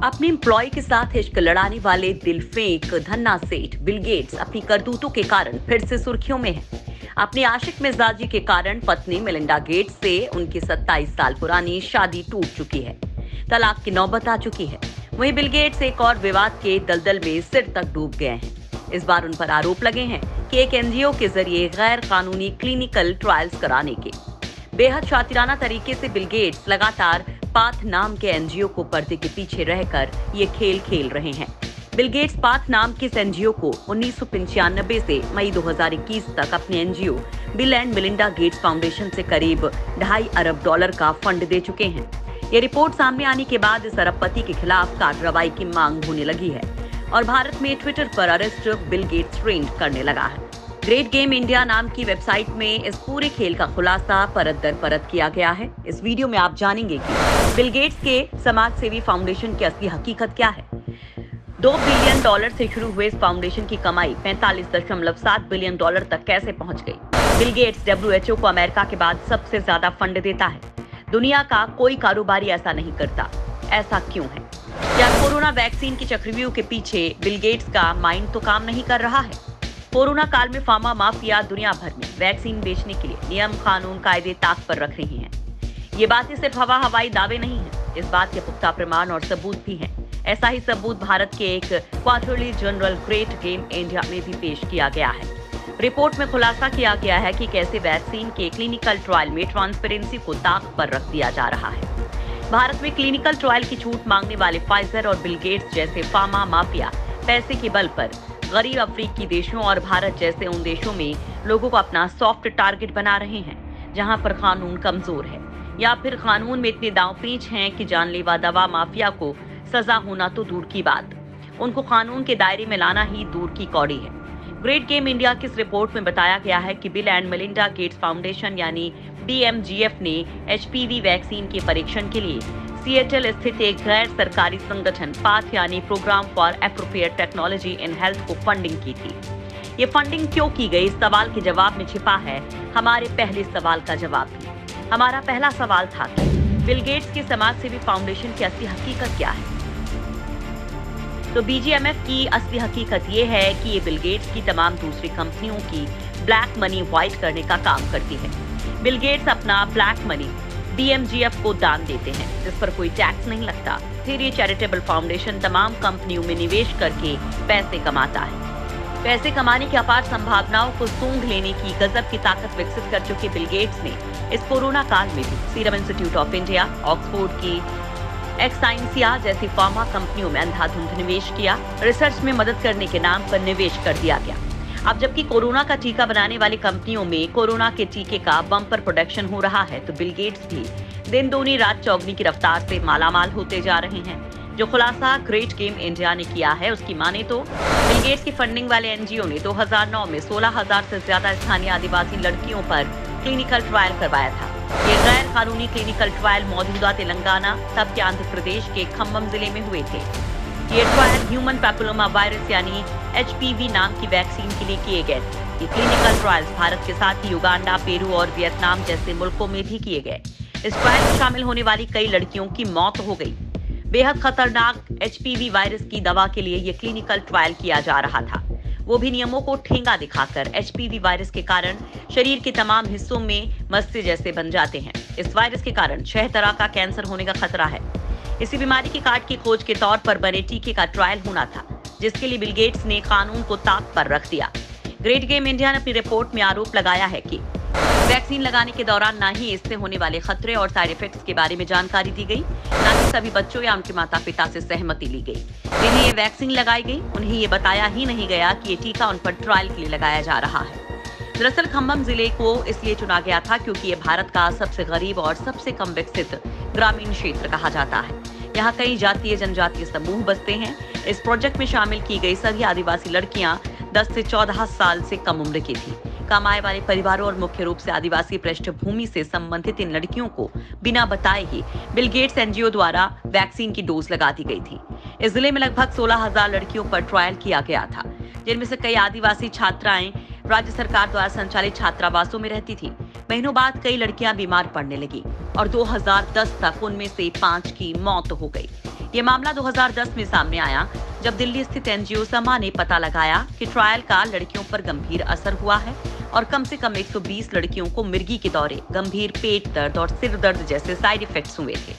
अपने एम्प्लॉय के साथ इश्क लड़ाने वाले दिलफेंक धन्ना सेठ बिल गेट्स अपनी करतूतों के कारण फिर से सुर्खियों में हैं। अपने आशिक मिजाजी के कारण पत्नी मेलिंडा गेट्स से उनकी 27 साल पुरानी शादी टूट चुकी है। तलाक की नौबत आ चुकी है। वहीं बिल गेट्स एक और विवाद के दलदल में सिर तक डूब गए हैं। इस बार उन पर आरोप लगे हैं कि एक एनजीओ के जरिए गैर कानूनी क्लिनिकल ट्रायल्स कराने के बेहद शातिराना तरीके से बिल गेट्स लगातार पाथ नाम के एनजीओ को पर्दे के पीछे रहकर ये खेल खेल रहे हैं। बिल गेट्स पाथ नाम के इस एनजीओ को 1995 से मई 2021 तक अपने NGO bill and Melinda Gates foundation से करीब $2.5 अरब का फंड दे चुके हैं। ये रिपोर्ट सामने आने के बाद इस अरबपति के खिलाफ कार्रवाई की मांग होने लगी है और भारत में ट्विटर पर अरेस्ट बिल गेट्स ट्रेंड करने लगा है। ग्रेट गेम इंडिया नाम की वेबसाइट में इस पूरे खेल का खुलासा परत दर परत किया गया है। इस वीडियो में आप जानेंगे कि बिल गेट्स के समाज सेवी फाउंडेशन की असली हकीकत क्या है। $2 बिलियन से शुरू हुए इस फाउंडेशन की कमाई $45.7 बिलियन तक कैसे पहुंच गई। बिल गेट्स WHO को अमेरिका के बाद सबसे ज्यादा फंड देता है। दुनिया का कोई कारोबारी ऐसा नहीं करता। ऐसा क्यों है? क्या कोरोना वैक्सीन की चक्रव्यूह के पीछे बिल गेट्स का माइंड तो काम नहीं कर रहा है? कोरोना काल में फार्मा माफिया दुनिया भर में वैक्सीन बेचने के लिए नियम कानून कायदे ताक पर रख रही हैं। ये बातें सिर्फ हवाई दावे नहीं हैं, इस बात के पुख्ता प्रमाण और सबूत भी हैं। ऐसा ही सबूत भारत के एक quarterly journal great game India में भी पेश किया गया है। रिपोर्ट में खुलासा किया गया है कि कैसे वैक्सीन के क्लिनिकल ट्रायल में ट्रांसपेरेंसी को ताक पर रख दिया जा रहा है। भारत में क्लिनिकल ट्रायल की छूट मांगने वाले फाइजर और बिल गेट्स जैसे फार्मा माफिया पैसे के बल पर गरीब अफ्रीकी देशों और भारत जैसे उन देशों में लोगों को अपना सॉफ्ट टारगेट बना रहे हैं जहां पर कानून कमजोर है या फिर कानून में इतने दांव पेच हैं कि जानलेवा दवा माफिया को सजा होना तो दूर की बात, उनको कानून के दायरे में लाना ही दूर की कौड़ी है। ग्रेट गेम इंडिया की इस रिपोर्ट में बताया गया है कि bill and Melinda Gates foundation यानी BMGF ने HPV वैक्सीन के परीक्षण के लिए सिएटल स्थित एक गैर सरकारी संगठन पाथ यानी program for appropriate technology in health को फंडिंग की थी। ये फंडिंग क्यों की गई, इस सवाल के जवाब में छिपा है हमारे पहले सवाल का जवाब भी। हमारा पहला सवाल था कि बिल गेट्स के समाज सेवी फाउंडेशन की असली हकीकत क्या है। तो BGMF की असली हकीकत ये है कि ये बिल गेट्स की तमाम दूसरी कंपनियों की ब्लैक मनी व्हाइट करने का काम करती है। बिल गेट्स अपना ब्लैक मनी BMGF को दान देते हैं जिस पर कोई टैक्स नहीं लगता। फिर ये चैरिटेबल फाउंडेशन तमाम कंपनियों में निवेश करके पैसे कमाता है। पैसे कमाने की अपार संभावनाओं को सूंघ लेने की गजब की ताकत विकसित कर चुके बिल गेट्स ने इस कोरोना काल में भी serum institute of India, Oxford की एक्साइंसिया जैसी फार्मा कंपनियों में अंधाधुंध निवेश किया। रिसर्च में मदद करने के नाम पर निवेश कर दिया गया। अब जबकि कोरोना का टीका बनाने वाली कंपनियों में कोरोना के टीके का बम्पर प्रोडक्शन हो रहा है तो बिल गेट्स भी दिन दूनी रात चौगनी की रफ्तार से मालामाल होते जा रहे हैं। जो खुलासा ग्रेट गेम इंडिया ने किया है उसकी माने तो बिल गेट्स की फंडिंग वाले एनजीओ ने 2009 में 16,000 से ज्यादा स्थानीय आदिवासी लड़कियों पर क्लिनिकल ट्रायल करवाया था। ये गैर कानूनी क्लिनिकल ट्रायल मौजूदा तेलंगाना तब के आंध्र प्रदेश के खम्बम जिले में हुए थे। ये ट्रायल ह्यूमन पैपिलोमा वायरस यानी HPV नाम की वैक्सीन के लिए किए गए थे। ये क्लिनिकल ट्रायल्स भारत के साथ ही युगांडा, पेरू और वियतनाम जैसे मुल्कों में भी किए गए। इस ट्रायल में शामिल होने वाली कई लड़कियों की मौत हो गई। बेहद खतरनाक HPV वायरस की दवा के लिए ये क्लिनिकल ट्रायल किया जा रहा था, वो भी नियमों को ठेंगा दिखाकर। HPV वायरस के कारण शरीर के तमाम हिस्सों में मस्से जैसे बन जाते हैं। इस वायरस के कारण 6 तरह का कैंसर होने का खतरा है। इसी बीमारी की काट की खोज के तौर पर बने टीके का ट्रायल होना था जिसके लिए बिल गेट्स ने कानून को ताक पर रख दिया। ग्रेट गेम इंडिया ने अपनी रिपोर्ट में आरोप लगाया है कि वैक्सीन लगाने के दौरान ना ही इससे होने वाले खतरे और साइड इफेक्ट्स के बारे में जानकारी दी गई, ना ही सभी बच्चों या उनके माता पिता से सहमति ली गई। जिन्हें ये वैक्सीन लगाई गई उन्हें ये बताया ही नहीं गया कि ये टीका उन पर ट्रायल के लिए लगाया जा रहा है। दरअसल खम्बम जिले को इसलिए चुना गया था क्योंकि ये भारत का सबसे गरीब और सबसे कम विकसित ग्रामीण क्षेत्र कहा जाता है। यहाँ कई जातीय जनजातीय समूह बसते हैं। इस प्रोजेक्ट में शामिल की गई सभी आदिवासी लड़कियां 10 से 14 साल से कम उम्र की थी। कमाए वाले परिवारों और मुख्य रूप से आदिवासी पृष्ठभूमि से संबंधित इन लड़कियों को बिना बताए ही बिल गेट्स एनजीओ द्वारा वैक्सीन की डोज लगा दी गई थी। इस जिले में लगभग 16,000 लड़कियों पर ट्रायल किया गया था, जिनमें से कई आदिवासी छात्राएं राज्य सरकार द्वारा संचालित छात्रावासों में रहती थी। महीनों बाद कई लड़कियां बीमार पड़ने लगी और 2010 तक उनमें से 5 की मौत हो गई। ये मामला 2010 में सामने आया, जब दिल्ली स्थित एनजीओ समा ने पता लगाया कि ट्रायल का लड़कियों पर गंभीर असर हुआ है और कम से कम 120 लड़कियों को मिर्गी के दौरे, गंभीर पेट दर्द और सिर दर्द जैसे साइड इफेक्ट्स हुए थे।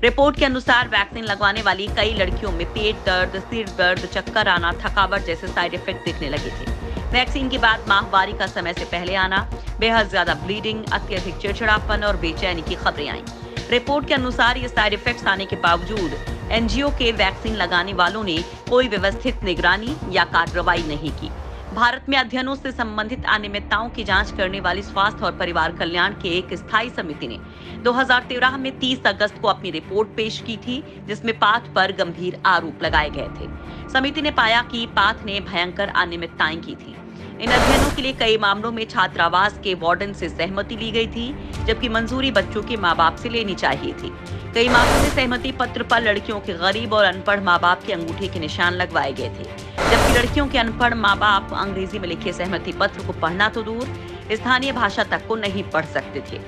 रिपोर्ट के अनुसार वैक्सीन लगवाने वाली कई लड़कियों में पेट दर्द, सिर दर्द, चक्कर आना, थकावट जैसे साइड इफेक्ट दिखने लगे थे। वैक्सीन के बाद माहवारी का समय से पहले आना, बेहद ज्यादा ब्लीडिंग, अत्यधिक चिड़चिड़ापन और बेचैनी की खबरें आईं। रिपोर्ट के अनुसार ये साइड इफेक्ट्स आने के बावजूद एनजीओ के वैक्सीन लगाने वालों ने कोई व्यवस्थित निगरानी या कार्रवाई नहीं की। भारत में अध्ययनों से संबंधित अनियमितताओं की जांच करने वाली स्वास्थ्य और परिवार कल्याण के एक स्थायी समिति ने 2013 में 30 अगस्त को अपनी रिपोर्ट पेश की थी, जिसमें पाथ पर गंभीर आरोप लगाए गए थे। समिति ने पाया कि पाथ ने भयंकर अनियमितताएं की थी। इन अध्ययनों के लिए कई मामलों में छात्रावास के वार्डन से सहमति ली गई थी, जबकि मंजूरी बच्चों के माँ बाप से लेनी चाहिए थी। कई मामलों में सहमति पत्र पर लड़कियों के गरीब और अनपढ़ माँ बाप के अंगूठे के निशान लगवाए गए थे, जबकि लड़कियों के अनपढ़ माँ बाप अंग्रेजी में लिखे सहमति पत्र को पढ़ना तो दूर, स्थानीय भाषा तक को नहीं पढ़ सकते थे।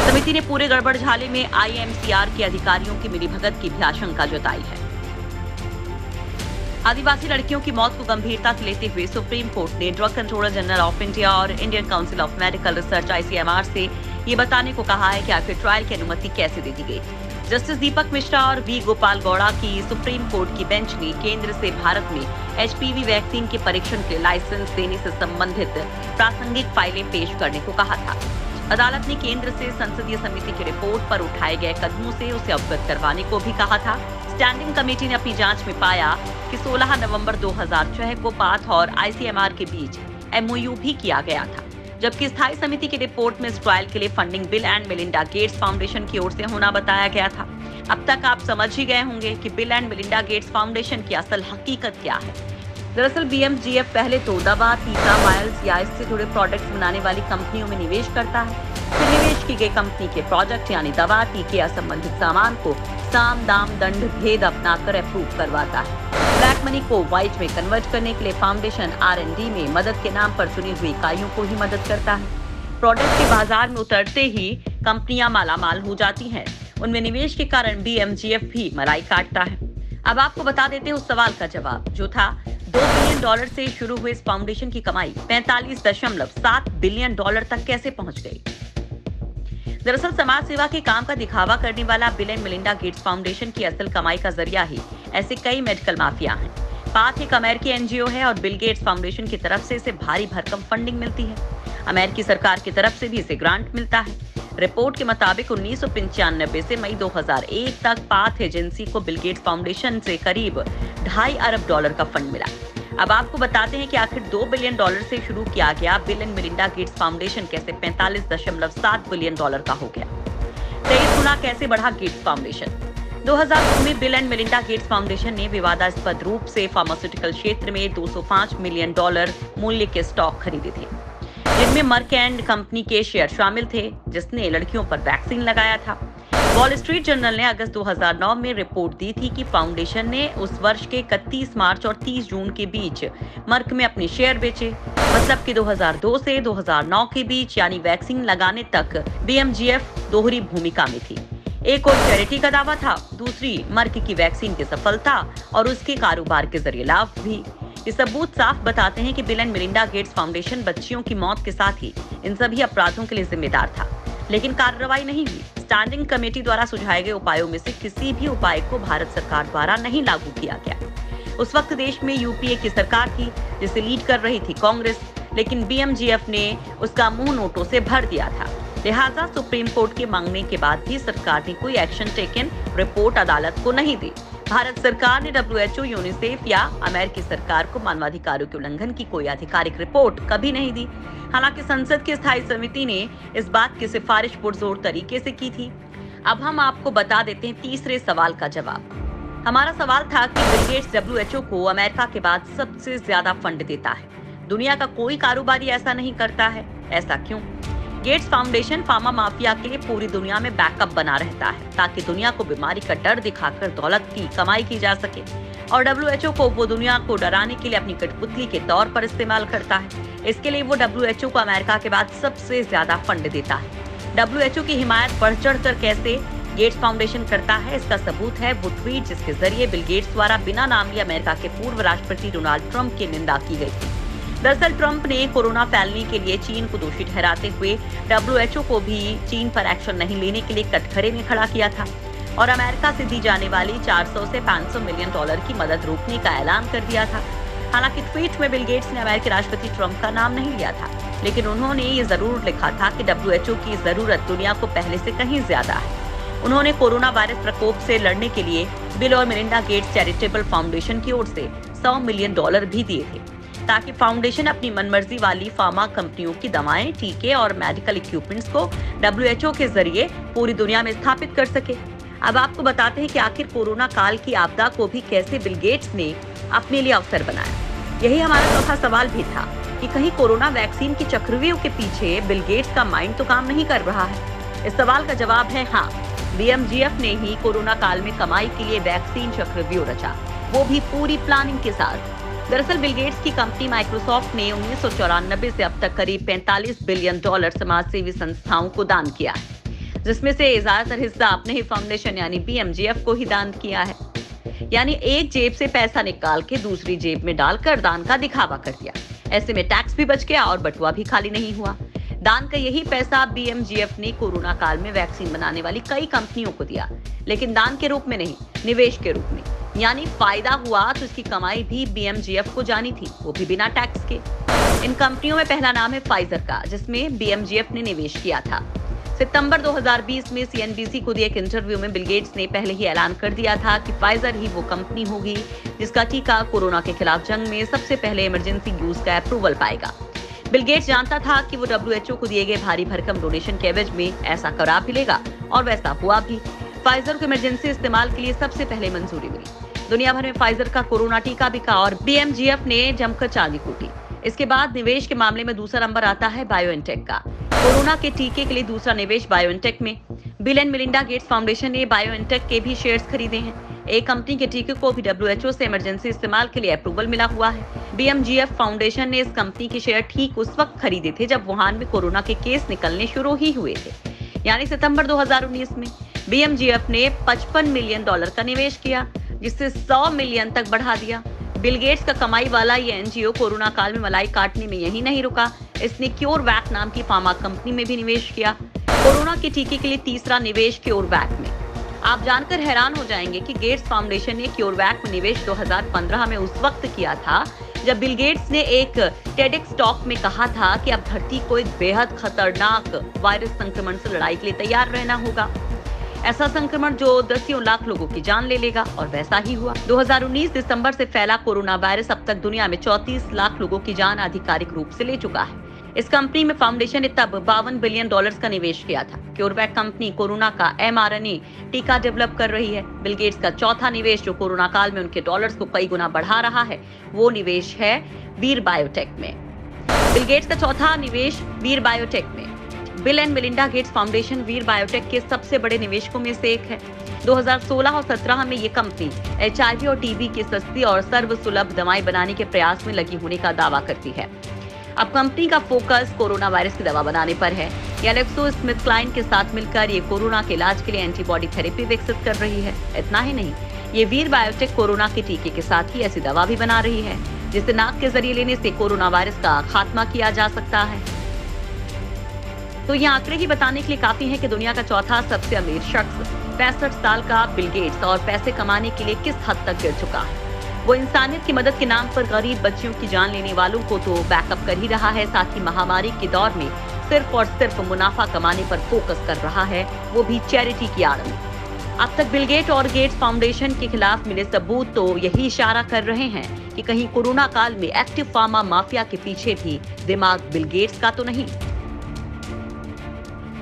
समिति ने पूरे गड़बड़झाले में IMCR के अधिकारियों की मिलीभगत की भी आशंका जताई है। आदिवासी लड़कियों की मौत को गंभीरता से लेते हुए सुप्रीम कोर्ट ने drug controller general of India और Indian council of medical research ICMR से ये बताने को कहा है कि आखिर ट्रायल की अनुमति कैसे दे दी गई। जस्टिस दीपक मिश्रा और V गोपाल गौड़ा की सुप्रीम कोर्ट की बेंच ने केंद्र से भारत में HPV वैक्सीन के परीक्षण के लाइसेंस देने से संबंधित प्रासंगिक फाइलें पेश करने को कहा था। अदालत ने केंद्र से संसदीय समिति की रिपोर्ट पर उठाए गए कदमों से उसे अवगत करवाने को भी कहा था। स्टैंडिंग कमेटी ने अपनी जांच में पाया कि 16 नवंबर 2006 को पाथ और ICMR के बीच MOU भी किया गया था, जबकि स्थायी समिति की रिपोर्ट में इस ट्रायल के लिए funding bill and Melinda Gates foundation की ओर से होना बताया गया था। अब तक आप समझ ही गए होंगे कि bill and Melinda Gates foundation की असल हकीकत क्या है। दरअसल BMGF पहले तो दवा, टीका, वायल्स या इससे जुड़े प्रोडक्ट्स बनाने वाली कंपनियों में निवेश करता है, फिर निवेश की गई कंपनी के प्रोजेक्ट यानी दवा, टीके या संबंधित सामान को साम, दाम, दंड भेद अपनाकर अप्रूव करवाता है। ब्लैक मनी को व्हाइट में कन्वर्ट करने के लिए फाउंडेशन R&D में मदद के नाम पर चुनी हुई इकाइयों को ही मदद करता है। प्रोडक्ट के बाजार में उतरते ही कंपनियां मालामाल हो जाती हैं। उनमें निवेश के कारण BMGF भी मलाई काटता है। अब आपको बता देते हैं उस सवाल का जवाब, जो था $2 बिलियन से शुरू हुए इस फाउंडेशन की कमाई $45.7 बिलियन तक कैसे पहुंच गई। दरअसल समाज सेवा के काम का दिखावा करने वाला bill and Melinda Gates foundation की असल कमाई का जरिया ही ऐसे कई मेडिकल माफिया हैं। पाथ एक अमेरिकी एनजीओ है और बिल गेट्स फाउंडेशन की तरफ से इसे भारी भरकम फंडिंग मिलती है। अमेरिकी सरकार की तरफ से भी इसे ग्रांट मिलता है। रिपोर्ट के मुताबिक 1995 से मई 2001 तक पाथ एजेंसी को बिल गेट्स फाउंडेशन से करीब $2.5 अरब का फंड मिला। अब आपको बताते हैं कि आखिर $2 बिलियन से शुरू किया गया bill and Melinda Gates foundation कैसे $45.7 बिलियन का हो गया। 23 गुना कैसे बढ़ा गेट्स फाउंडेशन। 2002 में Bill and Melinda Gates foundation ने विवादास्पद रूप से फार्मास्यूटिकल क्षेत्र में $205 मिलियन मूल्य के स्टॉक खरीदे थे, जिनमें मर्क एंड कंपनी के शेयर शामिल थे, जिसने लड़कियों पर वैक्सीन लगाया था। वॉल स्ट्रीट जर्नल ने अगस्त 2009 में रिपोर्ट दी थी कि फाउंडेशन ने उस वर्ष के 31 मार्च और 30 जून के बीच मर्क में अपने शेयर बेचे। मतलब कि 2002 से 2009 के बीच यानी वैक्सीन लगाने तक BMGF दोहरी भूमिका में थी। एक और चैरिटी का दावा था, दूसरी मर्क की वैक्सीन की सफलता और उसके कारोबार के जरिए लाभ भी। ये सबूत साफ बताते हैं कि bill and Melinda Gates foundation बच्चियों की मौत के साथ ही इन सभी अपराधों के लिए जिम्मेदार था, लेकिन कार्रवाई नहीं हुई। स्टैंडिंग कमेटी द्वारा सुझाए गए उपायों में से किसी भी उपाय को भारत सरकार द्वारा नहीं लागू किया गया। उस वक्त देश में UPA की सरकार थी, जिसे लीड कर रही थी कांग्रेस, लेकिन BMGF ने उसका मुंह नोटों से भर दिया था। लिहाजा सुप्रीम कोर्ट के मांगने के बाद भी सरकार ने कोई एक्शन टेकन रिपोर्ट अदालत को नहीं दी। भारत सरकार ने WHO, यूनिसेफ या अमेरिकी सरकार को मानवाधिकारों के उल्लंघन की कोई आधिकारिक रिपोर्ट कभी नहीं दी। हालांकि संसद की स्थायी समिति ने इस बात की सिफारिश पुरजोर तरीके से की थी। अब हम आपको बता देते हैं तीसरे सवाल का जवाब। हमारा सवाल था कि बिल गेट्स WHO को अमेरिका के बाद सबसे ज्यादा फंड देता है। दुनिया का कोई कारोबारी ऐसा नहीं करता है, ऐसा क्यों? गेट्स फाउंडेशन फार्मा माफिया के लिए पूरी दुनिया में बैकअप बना रहता है, ताकि दुनिया को बीमारी का डर दिखाकर दौलत की कमाई की जा सके, और WHO को वो दुनिया को डराने के लिए अपनी कठपुतली के तौर पर इस्तेमाल करता है। इसके लिए वो WHO को अमेरिका के बाद सबसे ज्यादा फंड देता है। WHO की हिमायत बढ़ चढ़ कर कैसे गेट्स फाउंडेशन करता है, इसका सबूत है वो ट्वीट जिसके जरिए बिल गेट्स द्वारा बिना नाम लिए अमेरिका के पूर्व राष्ट्रपति डोनाल्ड ट्रंप की निंदा की गई थी। दरअसल ट्रंप ने कोरोना फैलने के लिए चीन को दोषी ठहराते हुए WHO को भी चीन पर एक्शन नहीं लेने के लिए कटघरे में खड़ा किया था और अमेरिका से दी जाने वाली 400 से 500 मिलियन डॉलर की मदद रोकने का ऐलान कर दिया था। हालांकि ट्वीट में बिल गेट्स ने अमेरिकी राष्ट्रपति ट्रंप का नाम नहीं लिया था, लेकिन उन्होंने ये जरूर लिखा था कि WHO की जरूरत दुनिया को पहले से कहीं ज्यादा है। उन्होंने कोरोना वायरस प्रकोप से लड़ने के लिए बिल और मेलिंडा गेट्स चैरिटेबल फाउंडेशन की ओर से $100 मिलियन भी दिए थे, ताकि फाउंडेशन अपनी मनमर्जी वाली फार्मा कंपनियों की दवाएं, टीके और मेडिकल इक्विपमेंट्स को WHO के जरिए पूरी दुनिया में स्थापित कर सके। अब आपको बताते हैं कि आखिर कोरोना काल की आपदा को भी कैसे बिल गेट्स ने अपने लिए अवसर बनाया। यही हमारा चौथा सवाल भी था कि कहीं कोरोना वैक्सीन की चक्रव्यूह के पीछे बिल गेट्स का माइंड तो काम नहीं कर रहा है। इस सवाल का जवाब है हाँ, BMGF ने ही कोरोना काल में कमाई के लिए वैक्सीन चक्रव्यूह रचा, वो भी पूरी प्लानिंग के साथ। दरअसल बिल गेट्स की कंपनी माइक्रोसॉफ्ट ने 1994 से अब तक करीब $45 बिलियन समाजसेवी संस्थाओं को दान किया है, जिसमें से ज्यादातर हिस्सा अपने ही फाउंडेशन यानी BMGF को ही दान किया है। यानी एक जेब से पैसा निकाल के दूसरी जेब में डालकर दान का दिखावा कर दिया। ऐसे में टैक्स भी बच गया और बटुआ भी खाली नहीं हुआ। दान का यही पैसा BMGF ने कोरोना काल में वैक्सीन बनाने वाली कई कंपनियों को दिया, लेकिन दान के रूप में नहीं, निवेश के रूप में। यानी फायदा हुआ तो इसकी कमाई भी BMGF को जानी थी, वो भी बिना टैक्स के। इन कंपनियों में पहला नाम है फाइजर का, जिसमें BMGF ने निवेश किया था। सितंबर 2020 में CNBC को दिए एक इंटरव्यू में बिल गेट्स ने पहले ही ऐलान कर दिया था कि फाइजर ही वो कंपनी होगी जिसका टीका कोरोना के खिलाफ जंग में सबसे पहले इमरजेंसी यूज का अप्रूवल पाएगा। बिल गेट्स जानता था कि वो WHO को दिए गए भारी भरकम डोनेशन के एवज में ऐसा करा भी लेगा, और वैसा हुआ भी। फाइजर को इमरजेंसी इस्तेमाल के लिए सबसे पहले मंजूरी मिली। दुनिया भर में फाइजर का कोरोना टीका बिका और BMGF ने जमकर चांदी कूटी। इसके बाद निवेश के मामले में दूसरा नंबर आता है बायोएनटेक का। कोरोना के टीके के लिए दूसरा निवेश बायोएनटेक में। Bill and Melinda Gates foundation ने बायोएनटेक के भी शेयर्स खरीदे हैं। एक कंपनी के टीके को भी WHO से इमरजेंसी इस्तेमाल के लिए अप्रूवल मिला हुआ है। BMGF फाउंडेशन ने इस कंपनी के शेयर ठीक उस वक्त खरीदे थे जब वुहान में कोरोना के केस निकलने शुरू ही हुए थे, यानी सितंबर 2019 में। BMGF ने $55 मिलियन का निवेश किया, जिससे 100 मिलियन तक बढ़ा दिया। बिल गेट्स का कमाई वाला ये NGO कोरोना काल में मलाई काटने में यही नहीं रुका, इसने क्योरवैक नाम की फार्मा कंपनी में भी निवेश किया। कोरोना के टीके के लिए तीसरा निवेश क्योरवैक में। आप जानकर हैरान हो जाएंगे कि गेट्स फाउंडेशन ने क्योरवैक में निवेश 2015 में उस वक्त किया था जब बिल गेट्स ने एक TEDx टॉक में कहा था कि अब धरती को एक बेहद खतरनाक वायरस संक्रमण से लड़ाई के लिए तैयार रहना होगा। ऐसा संक्रमण जो दसियों लाख लोगों की जान ले लेगा, और वैसा ही हुआ। 2019 दिसंबर से फैला कोरोना वायरस अब तक दुनिया में 34 लाख लोगों की जान आधिकारिक रूप से ले चुका है। इस कंपनी में फाउंडेशन ने तब $52 बिलियन का निवेश किया था। क्योरवैक कंपनी कोरोना का mRNA टीका डेवलप कर रही है। बिल गेट्स का चौथा निवेश जो कोरोना काल में उनके डॉलर्स को कई गुना बढ़ा रहा है, वो निवेश है वीर बायोटेक में। बिल गेट्स का चौथा निवेश वीर बायोटेक में। Bill and Melinda Gates foundation Veer biotech के सबसे बड़े निवेशकों में से एक है। 2016 और 17 में ये कंपनी HIV और TB की सस्ती और सर्वसुलभ दवाएं बनाने के प्रयास में लगी होने का दावा करती है। अब कंपनी का फोकस कोरोना वायरस की दवा बनाने पर है। GlaxoSmithKline के साथ मिलकर ये कोरोना के इलाज के लिए एंटीबॉडी थेरेपी विकसित कर रही है। इतना ही नहीं, ये वीर बायोटेक कोरोना के टीके के साथ ही ऐसी दवा भी बना रही है जिसे नाक के जरिए लेने से कोरोना वायरस का खात्मा किया जा सकता है। तो ये आंकड़े ही बताने के लिए काफी है कि दुनिया का चौथा सबसे अमीर शख्स 65 साल का बिल गेट्स और पैसे कमाने के लिए किस हद तक गिर चुका है। वो इंसानियत की मदद के नाम पर गरीब बच्चियों की जान लेने वालों को तो बैकअप कर ही रहा है, साथ ही महामारी के दौर में सिर्फ और सिर्फ मुनाफा कमाने पर फोकस कर रहा है, वो भी चैरिटी की आड़ में। अब तक बिल गेट और गेट्स फाउंडेशन के खिलाफ मिले सबूत तो यही इशारा कर रहे हैं कि कहीं कोरोना काल में एक्टिव फार्मा माफिया के पीछे भी दिमाग बिल गेट्स का तो नहीं।